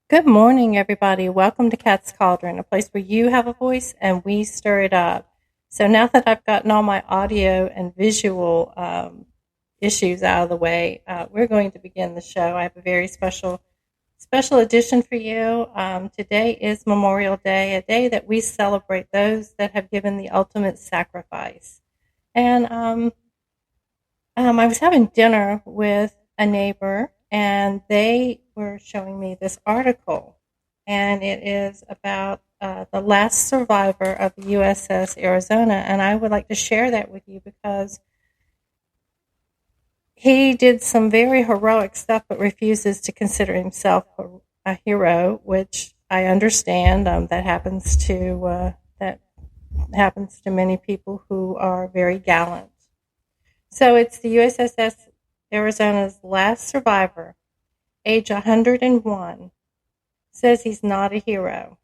Good morning, everybody. Welcome to Cat's Cauldron, a place where you have a voice and we stir it up. So now that I've gotten all my audio and visual issues out of the way, we're going to begin the show. I have a very special edition for you. Today is Memorial Day, a day that we celebrate those that have given the ultimate sacrifice. And I was having dinner with a neighbor, and they were showing me this article, and it is about the last survivor of the USS Arizona, and I would like to share that with you because he did some very heroic stuff, but refuses to consider himself a hero, which I understand. That happens to many people who are very gallant. So it's the USS Arizona's last survivor, age 101, says he's not a hero.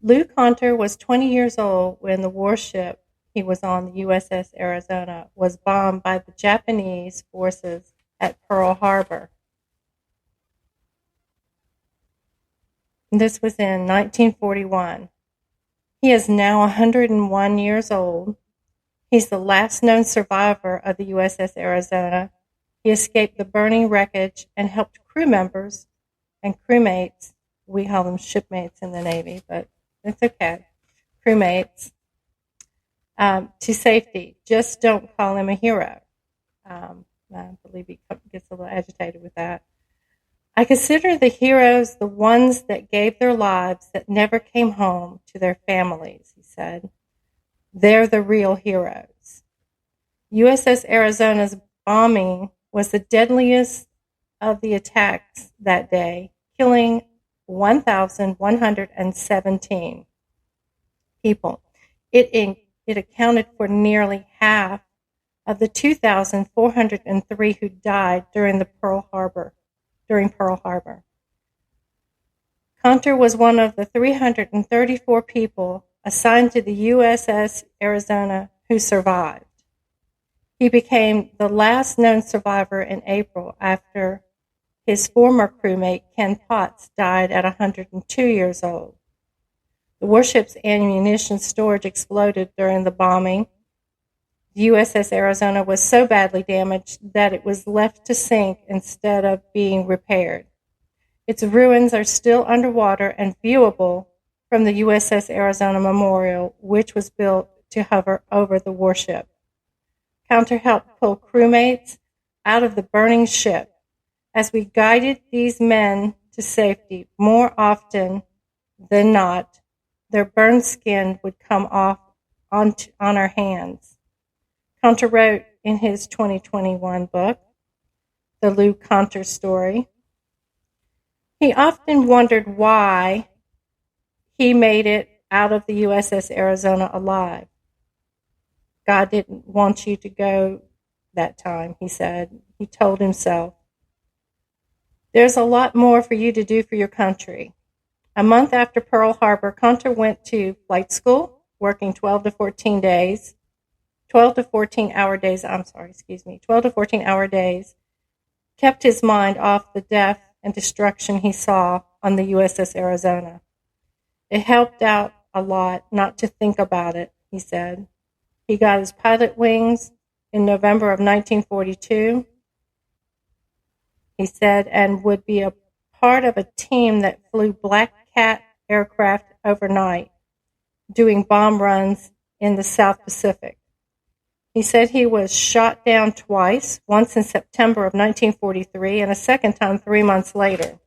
Lou Conter was 20 years old when the warship he was on, the USS Arizona, was bombed by the Japanese forces at Pearl Harbor. This was in 1941. He is now 101 years old. He's the last known survivor of the USS Arizona. He escaped the burning wreckage and helped crew members and crewmates, we call them shipmates in the Navy, but it's okay, crewmates, to safety. Just don't call him a hero. I believe he gets a little agitated with that. I consider the heroes the ones that gave their lives that never came home to their families, he said. They're the real heroes. USS Arizona's bombing was the deadliest of the attacks that day, killing 1,117 people. It accounted for nearly half of the 2,403 who died during Pearl Harbor. Conter was one of the 334 people assigned to the USS Arizona who survived. He became the last known survivor in April after his former crewmate Ken Potts died at 102 years old. The warship's ammunition storage exploded during the bombing. The USS Arizona was so badly damaged that it was left to sink instead of being repaired. Its ruins are still underwater and viewable from the USS Arizona Memorial, which was built to hover over the warship. Conter helped pull crewmates out of the burning ship. As we guided these men to safety, more often than not, their burned skin would come off on our hands. Conter wrote in his 2021 book, The Lou Conter Story. He often wondered why he made it out of the USS Arizona alive. God didn't want you to go that time, he said. He told himself, there's a lot more for you to do for your country. A month after Pearl Harbor, Conter went to flight school, working 12 to 14 hour days, kept his mind off the death and destruction he saw on the USS Arizona. It helped out a lot not to think about it, he said. He got his pilot wings in November of 1942, he said, and would be a part of a team that flew Black Cat aircraft overnight, doing bomb runs in the South Pacific. He said he was shot down twice, once in September of 1943 and a second time 3 months later.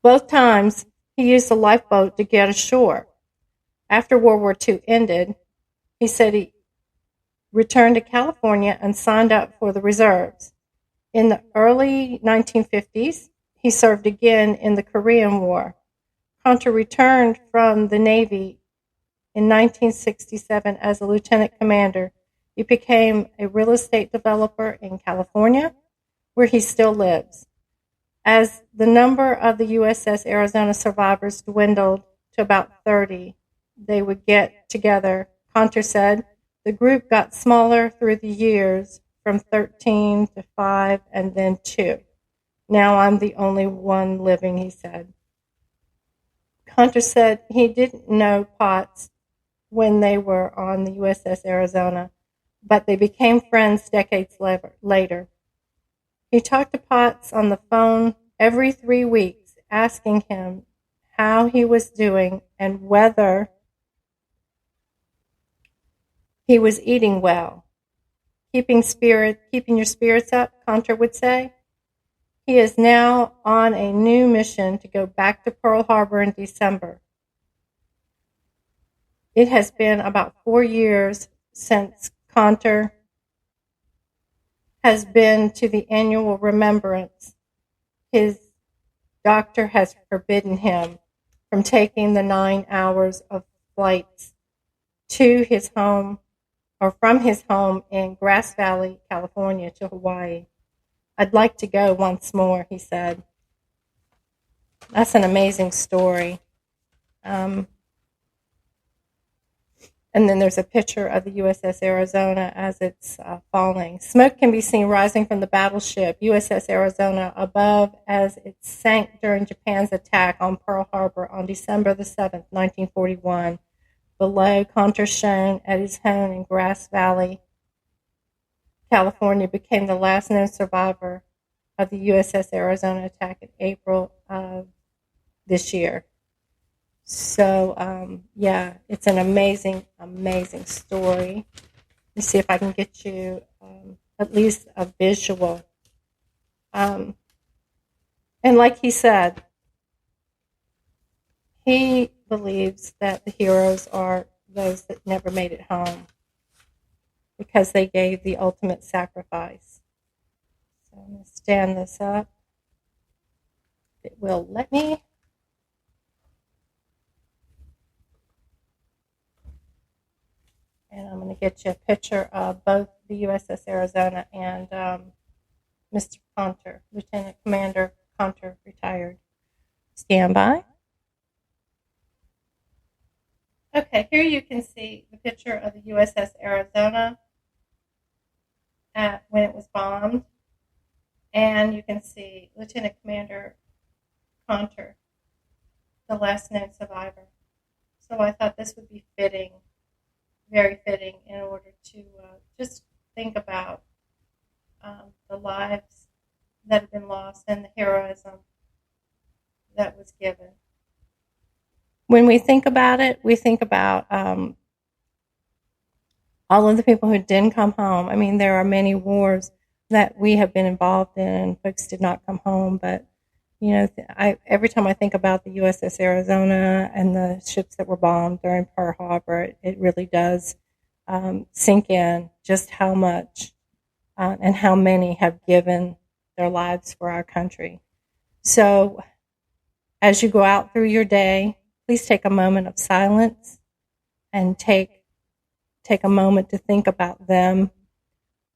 Both times, he used a lifeboat to get ashore. After World War II ended, he said he returned to California and signed up for the reserves. In the early 1950s, he served again in the Korean War. Conter returned from the Navy in 1967 as a lieutenant commander. He became a real estate developer in California, where he still lives. As the number of the USS Arizona survivors dwindled to about 30, they would get together. Conter said the group got smaller through the years, from 13 to 5 and then 2. Now I'm the only one living, he said. Hunter said he didn't know Potts when they were on the USS Arizona, but they became friends decades later. He talked to Potts on the phone every 3 weeks, asking him how he was doing and whether he was eating well. Keeping your spirits up, Hunter would say. He is now on a new mission to go back to Pearl Harbor in December. It has been about 4 years since Hunter has been to the annual remembrance. His doctor has forbidden him from taking the 9 hours of flights to his home or from his home in Grass Valley, California to Hawaii. I'd like to go once more, he said. That's an amazing story. And then there's a picture of the USS Arizona as it's falling. Smoke can be seen rising from the battleship USS Arizona above as it sank during Japan's attack on Pearl Harbor on December the 7th, 1941. Below, Hunter, shown at his home in Grass Valley, California, became the last known survivor of the USS Arizona attack in April of this year. So, yeah, it's an amazing, amazing story. Let me see if I can get you at least a visual. And like he said, he believes that the heroes are those that never made it home because they gave the ultimate sacrifice. So I'm going to stand this up. It will let me. And I'm going to get you a picture of both the USS Arizona and Mr. Hunter, Lieutenant Commander Hunter, retired. Stand by. Okay, here you can see the picture of the USS Arizona when it was bombed. And you can see Lieutenant Commander Hunter, the last known survivor. So I thought this would be fitting, very fitting, in order to just think about the lives that have been lost and the heroism that was given. When we think about it, we think about all of the people who didn't come home. I mean, there are many wars that we have been involved in and folks did not come home, but you know, every time I think about the USS Arizona and the ships that were bombed during Pearl Harbor, it really does sink in just how much and how many have given their lives for our country. So as you go out through your day, please take a moment of silence and take a moment to think about them.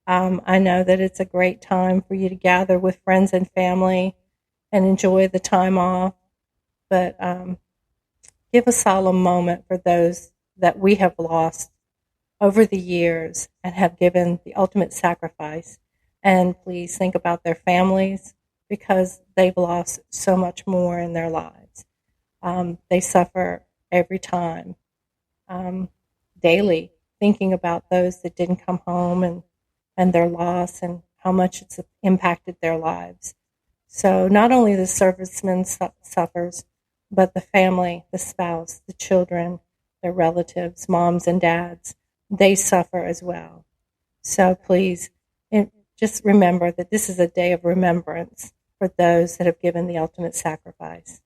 I know that it's a great time for you to gather with friends and family and enjoy the time off, but give a solemn moment for those that we have lost over the years and have given the ultimate sacrifice. And please think about their families because they've lost so much more in their lives. They suffer every time, daily, thinking about those that didn't come home and their loss and how much it's impacted their lives. So not only the serviceman suffers, but the family, the spouse, the children, their relatives, moms and dads, they suffer as well. So please just remember that this is a day of remembrance for those that have given the ultimate sacrifice.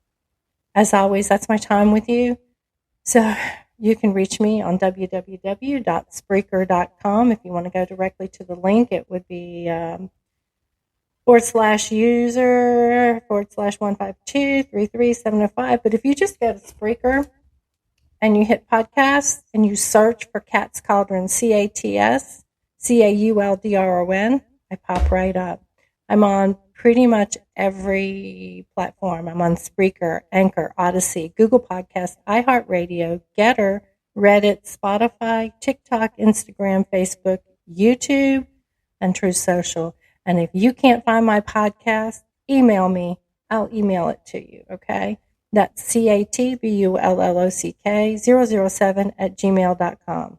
As always, that's my time with you. So you can reach me on www.spreaker.com. If you want to go directly to the link, it would be /user/1523370. But if you just go to Spreaker and you hit podcasts and you search for Cat's Cauldron, CATSCAULDRON, I pop right up. I'm on pretty much every platform. I'm on Spreaker, Anchor, Odyssey, Google Podcasts, iHeartRadio, Getter, Reddit, Spotify, TikTok, Instagram, Facebook, YouTube, and True Social. And if you can't find my podcast, email me. I'll email it to you, okay? That's catbullock007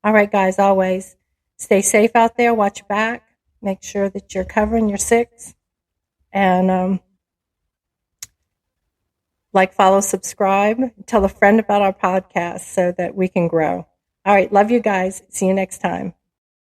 All right, guys, always stay safe out there. Watch your back. Make sure that you're covering your six. And follow, subscribe. Tell a friend about our podcast so that we can grow. All right, love you guys. See you next time.